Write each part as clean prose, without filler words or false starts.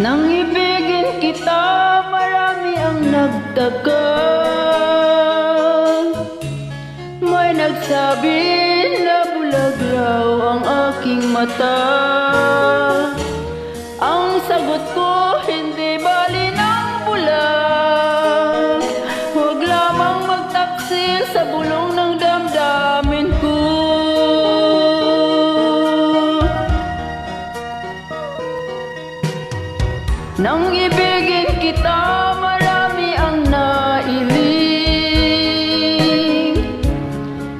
Nang ibigin kita, marami ang nagtaka. May nagsabi na bulag raw ang aking mata. Ang sagot ko, hindi bali ng bulag. Huwag lamang magtaksil sa bulong ng damdamin ko. Nang ibigin kita, marami ang nailing.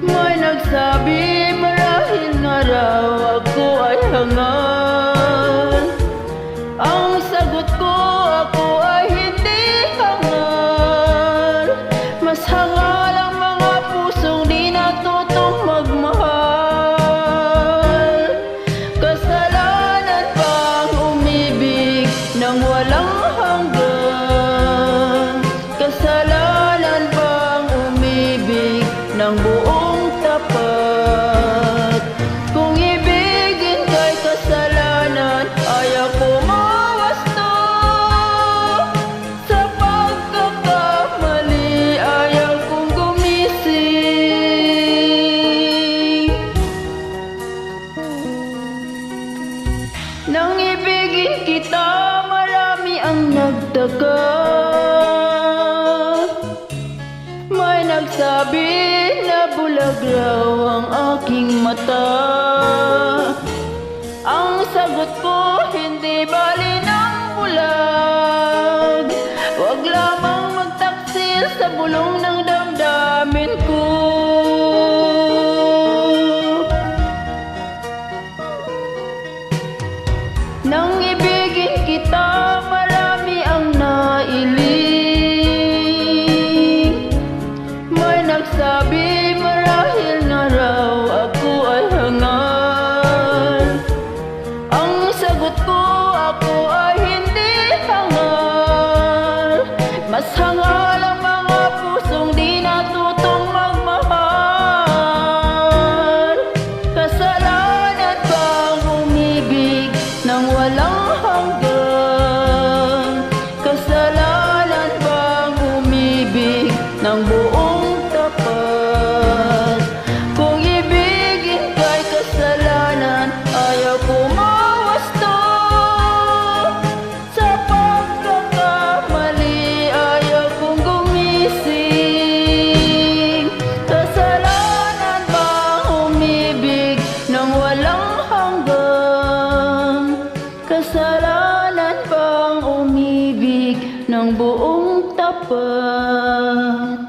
May nagsabi marahil nga raw ako ay hangal. Ang sagot ko, ako ay hindi hangal. Mas hangal ang mga pusong di natutong magmahal. Kasalanan bang umibig nang walang hanggan? Kasalanan bang umibig ng buong tapat? Kung ibigin kay kasalanan, ay ako mawasto. Sa pagkakamali, ayaw kong gumising. Nang ibigin kita, marami ang nagtaka. May nagsabi na bulag raw ang aking mata. Ang sagot ko, hindi bali ng bulag. Huwag lamang magtaksil sa bulong ng damdamin ko. Nang ibigin kita, marami ang nailing. May nagsabi marahil nga raw ako ay hangal. Ang sagot ko, ako ay hindi hangal. Mas hangal ang mga pusong di natutong magmahal. Kasalanan bang umibig nang walang hanggan? Kasalanan bang umibig ng buong tapat? Kung ibigin kay kasalanan, ayaw ko mawasto. Sa pagkakamali, ayaw kong gumising. Kasalanan bang umibig nang walang hanggan? Kasalanan bang umibig ng buong tapat?